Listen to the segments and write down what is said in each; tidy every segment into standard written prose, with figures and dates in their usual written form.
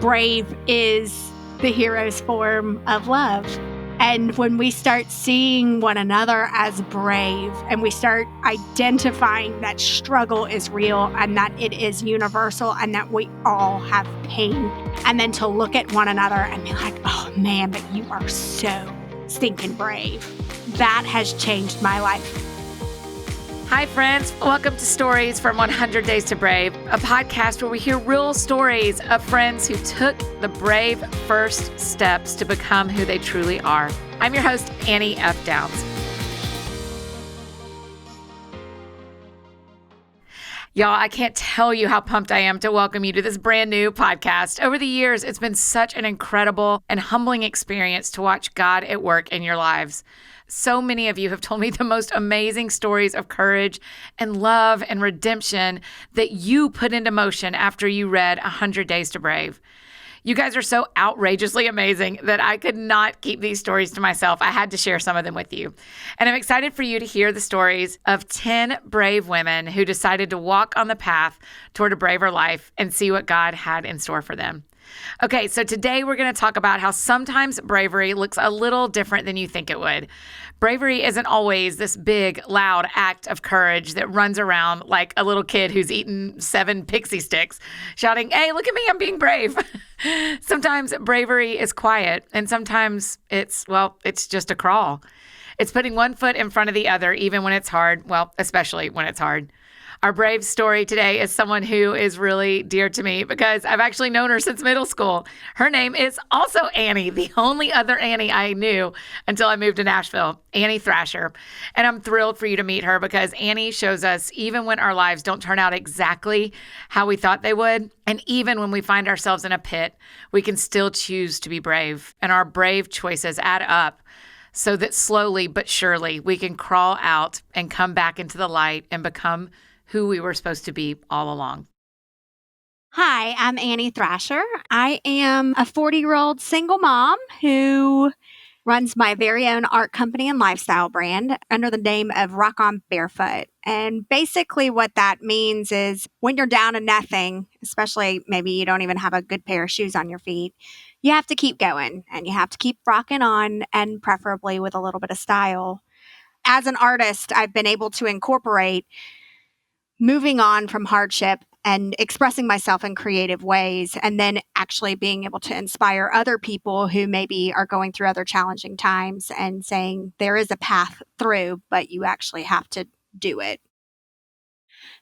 brave is the hero's form of love. And when we start seeing one another as brave and we start identifying that struggle is real and that it is universal and that we all have pain, and then to look at one another and be like, oh man, but you are so stinking brave. That has changed my life. Hi, friends. Welcome to Stories from 100 Days to Brave, a podcast where we hear real stories of friends who took the brave first steps to become who they truly are. I'm your host, Annie F. Downs. Y'all, I can't tell you how pumped I am to welcome you to this brand new podcast. Over the years, it's been such an incredible and humbling experience to watch God at work in your lives. So many of you have told me the most amazing stories of courage and love and redemption that you put into motion after you read 100 Days to Brave. You guys are so outrageously amazing that I could not keep these stories to myself. I had to share some of them with you. And I'm excited for you to hear the stories of 10 brave women who decided to walk on the path toward a braver life and see what God had in store for them. Okay, so today we're going to talk about how sometimes bravery looks a little different than you think it would. Bravery isn't always this big, loud act of courage that runs around like a little kid who's eaten 7 pixie sticks, shouting, "Hey, look at me, I'm being brave." Sometimes bravery is quiet, and sometimes it's just a crawl. It's putting one foot in front of the other, even when it's hard, especially when it's hard. Our brave story today is someone who is really dear to me because I've actually known her since middle school. Her name is also Annie, the only other Annie I knew until I moved to Nashville, Annie Thrasher. And I'm thrilled for you to meet her because Annie shows us even when our lives don't turn out exactly how we thought they would, and even when we find ourselves in a pit, we can still choose to be brave. And our brave choices add up so that slowly but surely we can crawl out and come back into the light and become who we were supposed to be all along. Hi, I'm Annie Thrasher. I am a 40-year-old single mom who runs my very own art company and lifestyle brand under the name of Rock On Barefoot. And basically what that means is when you're down to nothing, especially maybe you don't even have a good pair of shoes on your feet, you have to keep going and you have to keep rocking on, and preferably with a little bit of style. As an artist, I've been able to incorporate moving on from hardship and expressing myself in creative ways, and then actually being able to inspire other people who maybe are going through other challenging times and saying there is a path through, but you actually have to do it.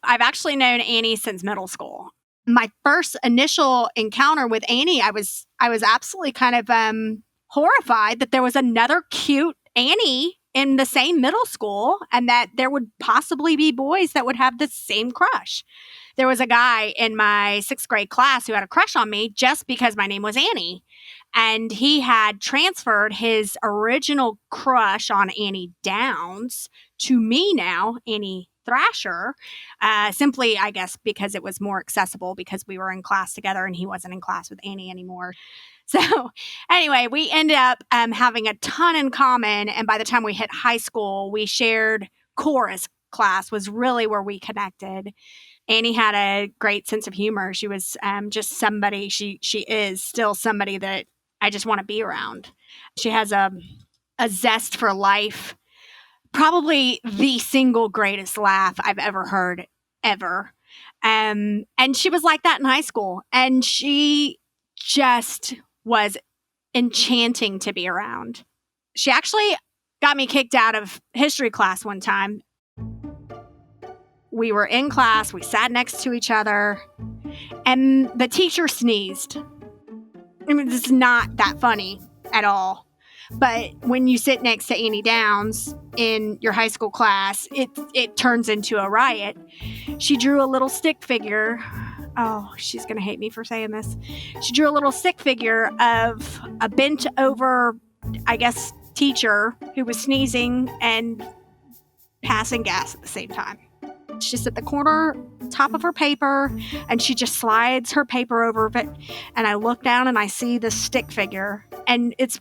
I've actually known Annie since middle school. My first initial encounter with Annie, I was absolutely kind of horrified that there was another cute Annie in the same middle school and that there would possibly be boys that would have the same crush. There was a guy in my 6th grade class who had a crush on me just because my name was Annie. And he had transferred his original crush on Annie Downs to me now, Annie Thrasher, simply, I guess, because it was more accessible because we were in class together and he wasn't in class with Annie anymore. So anyway, we ended up having a ton in common. And by the time we hit high school, we shared chorus class was really where we connected. Annie had a great sense of humor. She was just somebody, she is still somebody that I just want to be around. She has a zest for life, probably the single greatest laugh I've ever heard, ever. And she was like that in high school. And she just was enchanting to be around. She actually got me kicked out of history class one time. We were in class, we sat next to each other, and the teacher sneezed. I mean, it's not that funny at all. But when you sit next to Annie Downs in your high school class, it turns into a riot. She drew a little stick figure. Oh, she's going to hate me for saying this. She drew a little stick figure of a bent over, I guess, teacher who was sneezing and passing gas at the same time. She's at the corner, top of her paper, and she just slides her paper over it. And I look down and I see this stick figure, and it's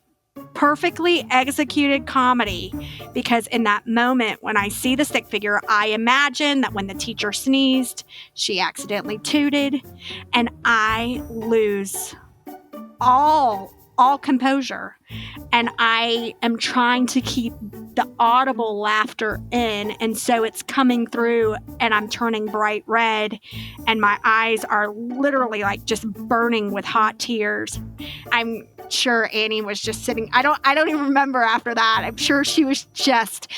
perfectly executed comedy, because in that moment when I see the stick figure, I imagine that when the teacher sneezed, she accidentally tooted, and I lose all composure. And I am trying to keep the audible laughter in. And so it's coming through and I'm turning bright red and my eyes are literally like just burning with hot tears. I'm sure Annie was just sitting. I don't even remember after that. I'm sure she was just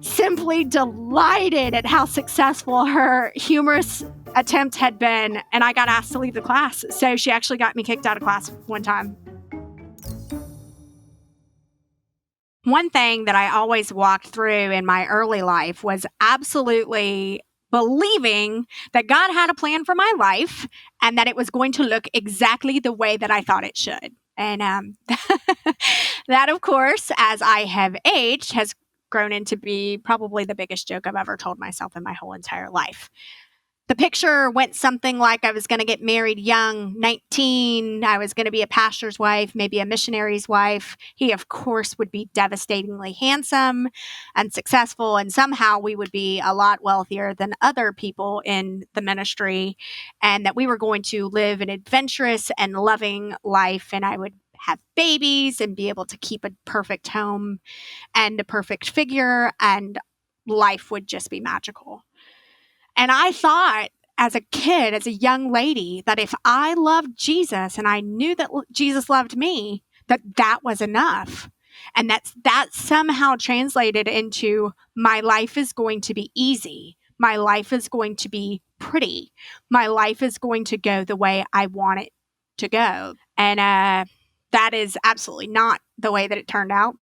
simply delighted at how successful her humorous attempt had been. And I got asked to leave the class. So she actually got me kicked out of class one time. One thing that I always walked through in my early life was absolutely believing that God had a plan for my life and that it was going to look exactly the way that I thought it should. And that, of course, as I have aged, has grown into be probably the biggest joke I've ever told myself in my whole entire life. The picture went something like I was going to get married young, 19. I was going to be a pastor's wife, maybe a missionary's wife. He, of course, would be devastatingly handsome and successful, and somehow we would be a lot wealthier than other people in the ministry, and that we were going to live an adventurous and loving life, and I would have babies and be able to keep a perfect home and a perfect figure, and life would just be magical. And I thought as a kid, as a young lady, that if I loved Jesus and I knew that Jesus loved me, that was enough. And that somehow translated into my life is going to be easy. My life is going to be pretty. My life is going to go the way I want it to go. And that is absolutely not the way that it turned out.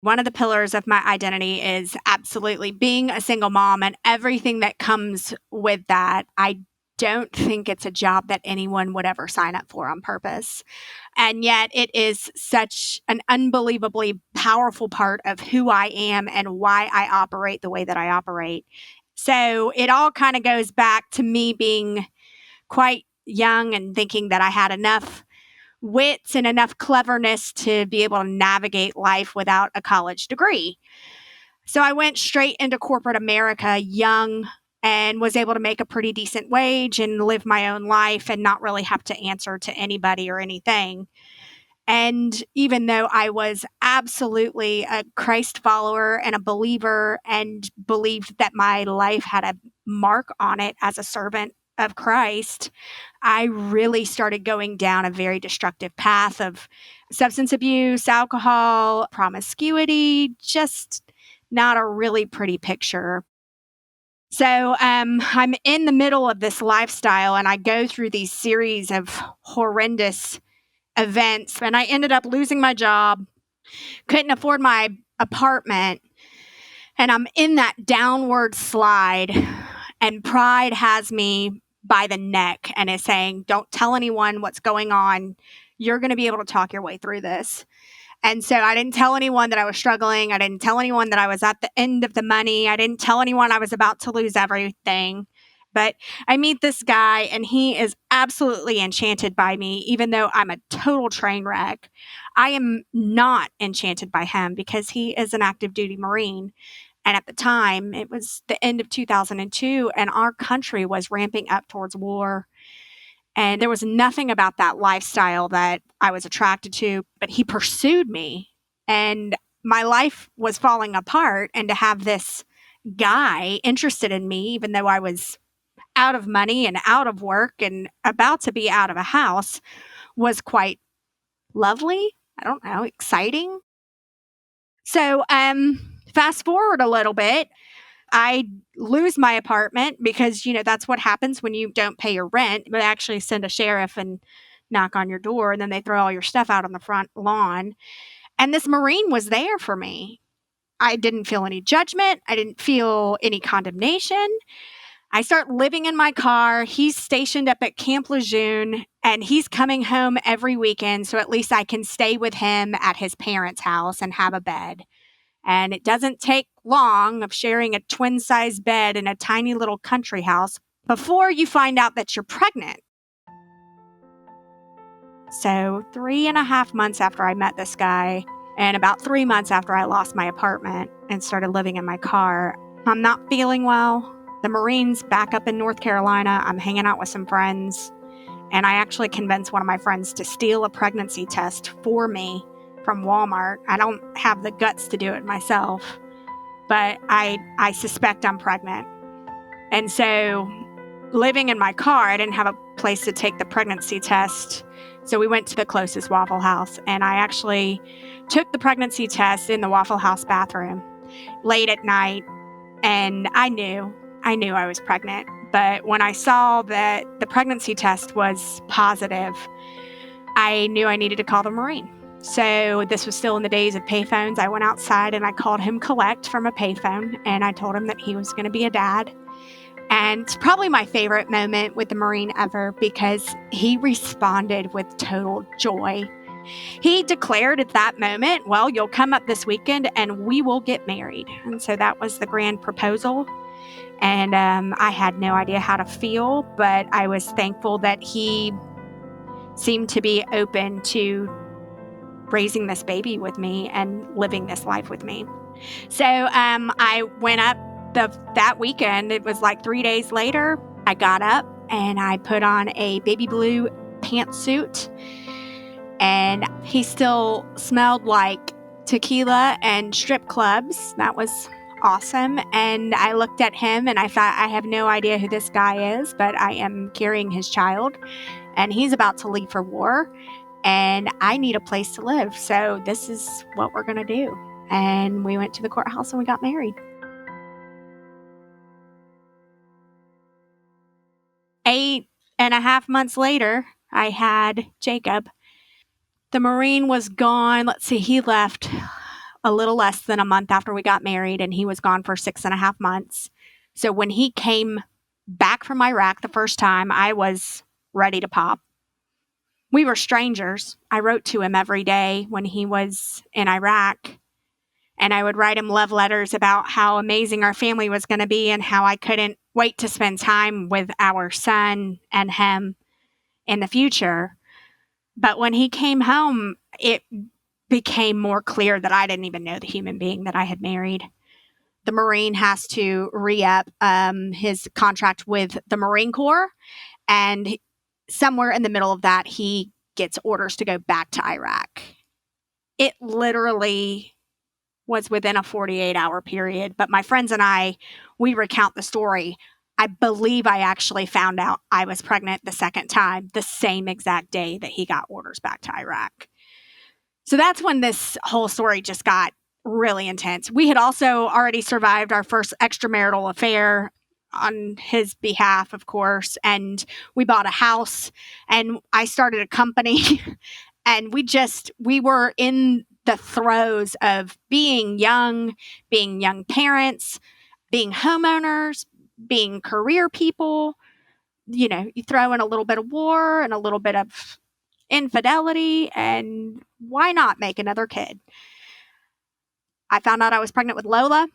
One of the pillars of my identity is absolutely being a single mom and everything that comes with that. I don't think it's a job that anyone would ever sign up for on purpose. And yet it is such an unbelievably powerful part of who I am and why I operate the way that I operate. So it all kind of goes back to me being quite young and thinking that I had enough wits and enough cleverness to be able to navigate life without a college degree. So I went straight into corporate America young and was able to make a pretty decent wage and live my own life and not really have to answer to anybody or anything. And even though I was absolutely a Christ follower and a believer and believed that my life had a mark on it as a servant of Christ, I really started going down a very destructive path of substance abuse, alcohol, promiscuity, just not a really pretty picture. So I'm in the middle of this lifestyle and I go through these series of horrendous events and I ended up losing my job, couldn't afford my apartment, and I'm in that downward slide and pride has me by the neck and is saying, don't tell anyone what's going on. You're going to be able to talk your way through this. And so I didn't tell anyone that I was struggling. I didn't tell anyone that I was at the end of the money. I didn't tell anyone I was about to lose everything. But I meet this guy and he is absolutely enchanted by me, even though I'm a total train wreck. I am not enchanted by him because he is an active duty Marine. And at the time, it was the end of 2002, and our country was ramping up towards war. And there was nothing about that lifestyle that I was attracted to, but he pursued me. And my life was falling apart. And to have this guy interested in me, even though I was out of money and out of work and about to be out of a house, was quite lovely. I don't know, exciting. So, fast forward a little bit. I lose my apartment because, that's what happens when you don't pay your rent. They actually send a sheriff and knock on your door, and then they throw all your stuff out on the front lawn. And this Marine was there for me. I didn't feel any judgment. I didn't feel any condemnation. I start living in my car. He's stationed up at Camp Lejeune, and he's coming home every weekend, so at least I can stay with him at his parents' house and have a bed. And it doesn't take long of sharing a twin-size bed in a tiny little country house before you find out that you're pregnant. So 3.5 months after I met this guy, and about 3 months after I lost my apartment and started living in my car, I'm not feeling well. The Marines back up in North Carolina. I'm hanging out with some friends. And I actually convinced one of my friends to steal a pregnancy test for me from Walmart. I don't have the guts to do it myself, but I suspect I'm pregnant. And so living in my car, I didn't have a place to take the pregnancy test. So we went to the closest Waffle House, and I actually took the pregnancy test in the Waffle House bathroom late at night. And I knew I was pregnant. But when I saw that the pregnancy test was positive, I knew I needed to call the Marine. So this was still in the days of payphones. I went outside and I called him collect from a payphone, and I told him that he was going to be a dad. And it's probably my favorite moment with the Marine ever because he responded with total joy. He declared at that moment, well, you'll come up this weekend and we will get married. And so that was the grand proposal. And I had no idea how to feel, but I was thankful that he seemed to be open to raising this baby with me and living this life with me. So I went up that weekend. It was like 3 days later. I got up and I put on a baby blue pantsuit, and he still smelled like tequila and strip clubs. That was awesome. And I looked at him and I thought, I have no idea who this guy is, but I am carrying his child and he's about to leave for war and I need a place to live. So this is what we're going to do. And we went to the courthouse and we got married. 8.5 months later, I had Jacob. The Marine was gone. Let's see, he left a little less than a month after we got married, and he was gone for 6.5 months. So when he came back from Iraq the first time, I was ready to pop. We were strangers. I wrote to him every day when he was in Iraq, and I would write him love letters about how amazing our family was going to be and how I couldn't wait to spend time with our son and him in the future. But when he came home, it became more clear that I didn't even know the human being that I had married. The Marine has to re-up his contract with the Marine Corps, and somewhere in the middle of that, he gets orders to go back to Iraq. It literally was within a 48-hour period, but my friends and I, we recount the story. I believe I actually found out I was pregnant the second time, the same exact day that he got orders back to Iraq. So that's when this whole story just got really intense. We had also already survived our first extramarital affair on his behalf, of course, and we bought a house and I started a company and we were in the throes of being young parents, being homeowners, being career people. You know, you throw in a little bit of war and a little bit of infidelity, and why not make another kid? I found out I was pregnant with Lola.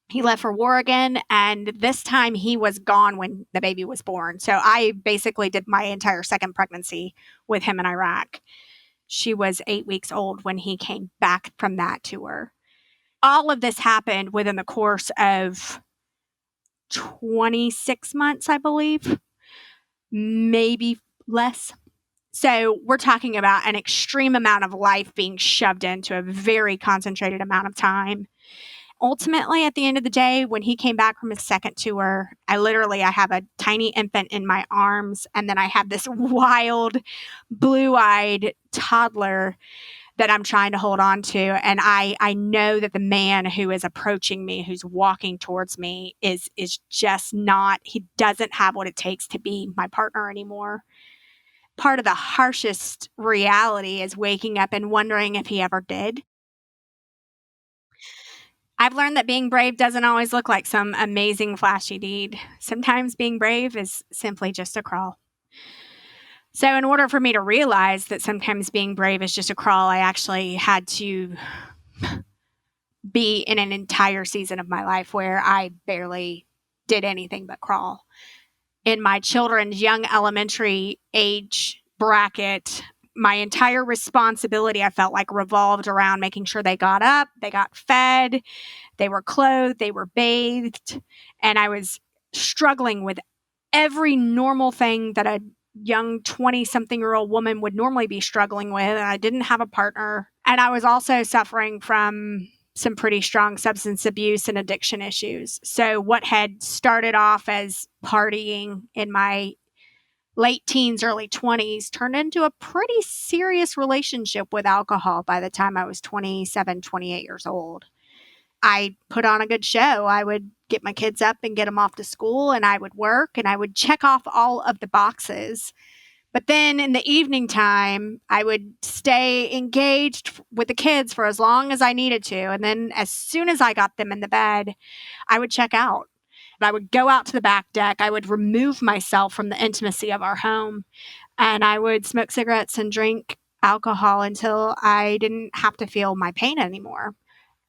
He left for war again, and this time he was gone when the baby was born. So I basically did my entire second pregnancy with him in Iraq. She was 8 weeks old when he came back from that tour. All of this happened within the course of 26 months, I believe, maybe less. So we're talking about an extreme amount of life being shoved into a very concentrated amount of time. Ultimately, at the end of the day, when he came back from his second tour, I have a tiny infant in my arms, and then I have this wild, blue-eyed toddler that I'm trying to hold on to. And I know that the man who is approaching me, who's walking towards me, is just not, he doesn't have what it takes to be my partner anymore. Part of the harshest reality is waking up and wondering if he ever did. I've learned that being brave doesn't always look like some amazing, flashy deed. Sometimes being brave is simply just a crawl. So, in order for me to realize that sometimes being brave is just a crawl, I actually had to be in an entire season of my life where I barely did anything but crawl. In my children's young elementary age bracket, my entire responsibility, I felt like, revolved around making sure they got up, they got fed, they were clothed, they were bathed, and I was struggling with every normal thing that a young 20-something-year-old woman would normally be struggling with. And I didn't have a partner. And I was also suffering from some pretty strong substance abuse and addiction issues. So what had started off as partying in my late teens, early 20s turned into a pretty serious relationship with alcohol by the time I was 27, 28 years old. I put on a good show. I would get my kids up and get them off to school, and I would work and I would check off all of the boxes. But then in the evening time, I would stay engaged with the kids for as long as I needed to. And then as soon as I got them in the bed, I would check out. I would go out to the back deck. I would remove myself from the intimacy of our home, and I would smoke cigarettes and drink alcohol until I didn't have to feel my pain anymore.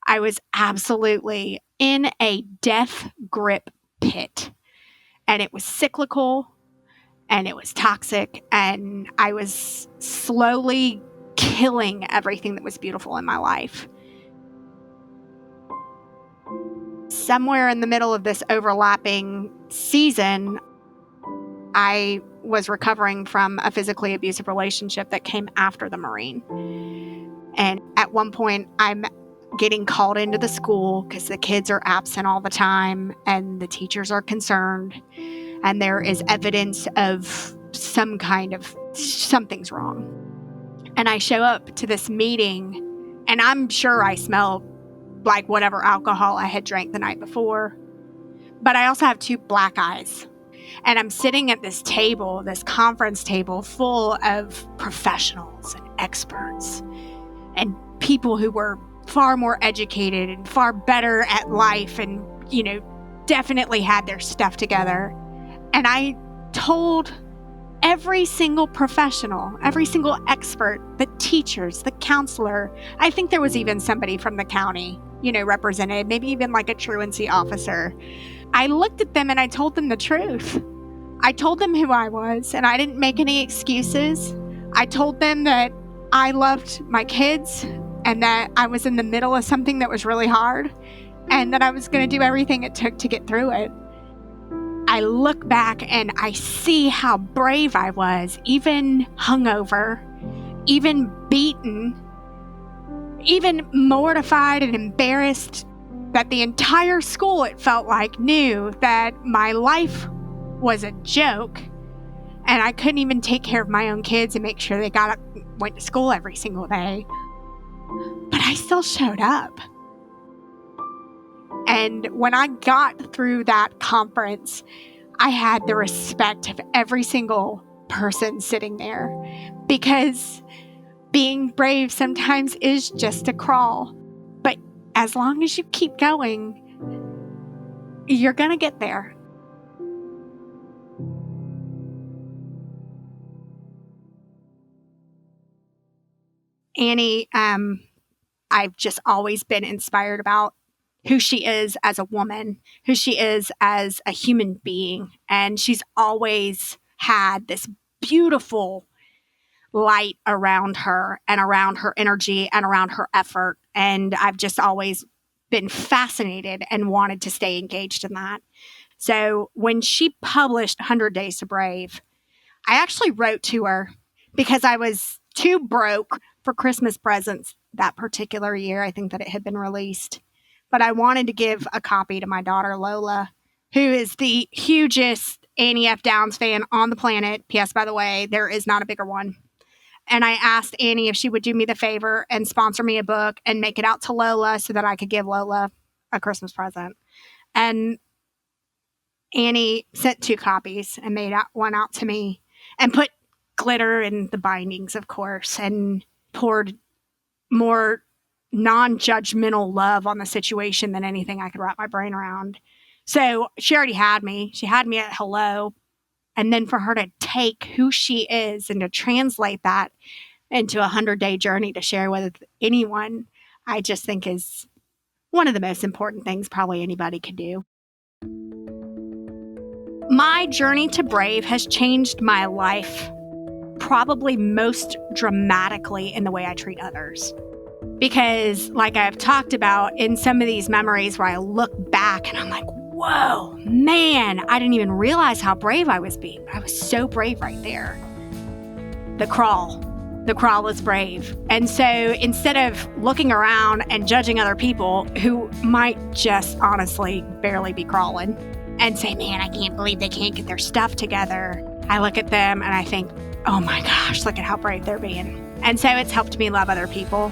I was absolutely in a death grip pit, and it was cyclical and it was toxic, and I was slowly killing everything that was beautiful in my life. Somewhere in the middle of this overlapping season, I was recovering from a physically abusive relationship that came after the Marine. And at one point, I'm getting called into the school because the kids are absent all the time and the teachers are concerned. And there is evidence of some kind of something's wrong. And I show up to this meeting, and I'm sure I smell like whatever alcohol I had drank the night before. But I also have 2 black eyes. And I'm sitting at this table, this conference table full of professionals and experts and people who were far more educated and far better at life and, definitely had their stuff together. And I told every single professional, every single expert, the teachers, the counselor, I think there was even somebody from the county, represented, maybe even like a truancy officer. I looked at them and I told them the truth. I told them who I was, and I didn't make any excuses. I told them that I loved my kids and that I was in the middle of something that was really hard and that I was going to do everything it took to get through it. I look back and I see how brave I was, even hungover, even beaten, even mortified and embarrassed that the entire school, it felt like, knew that my life was a joke and I couldn't even take care of my own kids and make sure they went to school every single day. But I still showed up. And when I got through that conference, I had the respect of every single person sitting there, because being brave sometimes is just a crawl. But as long as you keep going, you're going to get there. Annie, I've just always been inspired about who she is as a woman, who she is as a human being. And she's always had this beautiful light around her and around her energy and around her effort. And I've just always been fascinated and wanted to stay engaged in that. So when she published 100 Days to Brave, I actually wrote to her because I was too broke for Christmas presents that particular year. I think that it had been released. But I wanted to give a copy to my daughter, Lola, who is the hugest Annie F. Downs fan on the planet. P.S., by the way, there is not a bigger one. And I asked Annie if she would do me the favor and sponsor me a book and make it out to Lola so that I could give Lola a Christmas present. And Annie sent 2 copies and made one out to me and put glitter in the bindings, of course, and poured more non-judgmental love on the situation than anything I could wrap my brain around. So she already had me. She had me at hello. And then for her to take who she is and to translate that into a 100-day journey to share with anyone, I just think is one of the most important things probably anybody could do. My journey to Brave has changed my life probably most dramatically in the way I treat others. Because like I've talked about in some of these memories where I look back and I'm like, whoa, man, I didn't even realize how brave I was being. I was so brave right there. The crawl is brave. And so instead of looking around and judging other people who might just honestly barely be crawling and say, man, I can't believe they can't get their stuff together, I look at them and I think, oh my gosh, look at how brave they're being. And so it's helped me love other people.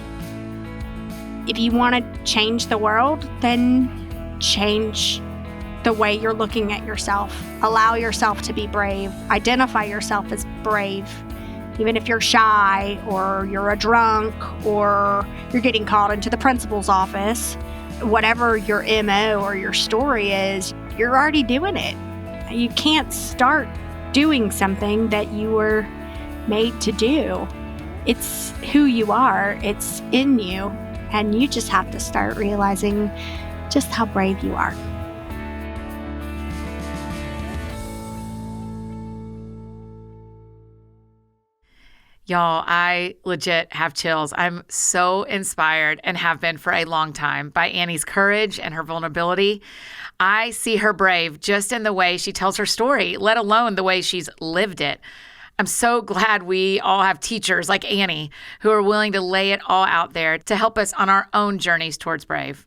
If you want to change the world, then change the way you're looking at yourself. Allow yourself to be brave. Identify yourself as brave. Even if you're shy or you're a drunk or you're getting called into the principal's office, whatever your MO or your story is, you're already doing it. You can't start doing something that you were made to do. It's who you are. It's in you. And you just have to start realizing just how brave you are. Y'all, I legit have chills. I'm so inspired and have been for a long time by Annie's courage and her vulnerability. I see her brave just in the way she tells her story, let alone the way she's lived it. I'm so glad we all have teachers like Annie who are willing to lay it all out there to help us on our own journeys towards brave.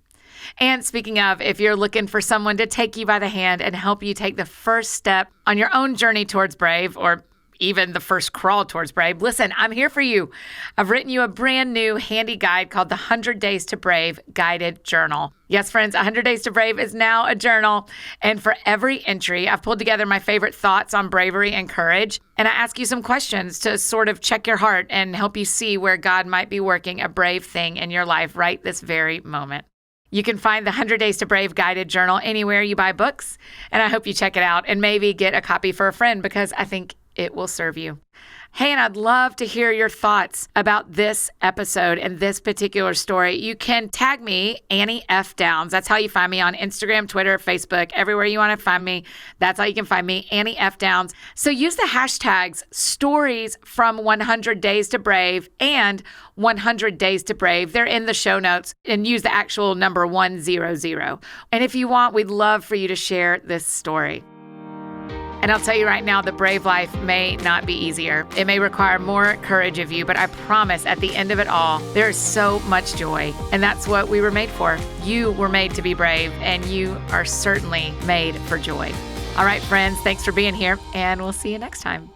And speaking of, if you're looking for someone to take you by the hand and help you take the first step on your own journey towards brave, or even the first crawl towards brave, listen, I'm here for you. I've written you a brand new handy guide called the 100 Days to Brave Guided Journal. Yes, friends, 100 Days to Brave is now a journal. And for every entry, I've pulled together my favorite thoughts on bravery and courage. And I ask you some questions to sort of check your heart and help you see where God might be working a brave thing in your life right this very moment. You can find the 100 Days to Brave Guided Journal anywhere you buy books. And I hope you check it out and maybe get a copy for a friend because I think it will serve you. Hey, and I'd love to hear your thoughts about this episode and this particular story. You can tag me, Annie F. Downs. That's how you find me on Instagram, Twitter, Facebook, everywhere you want to find me. That's how you can find me, Annie F. Downs. So use the hashtags stories from 100 Days to Brave and 100 Days to Brave. They're in the show notes, and use the actual number 100. And if you want, we'd love for you to share this story. And I'll tell you right now, the brave life may not be easier. It may require more courage of you, but I promise at the end of it all, there is so much joy. And that's what we were made for. You were made to be brave, and you are certainly made for joy. All right, friends, thanks for being here, and we'll see you next time.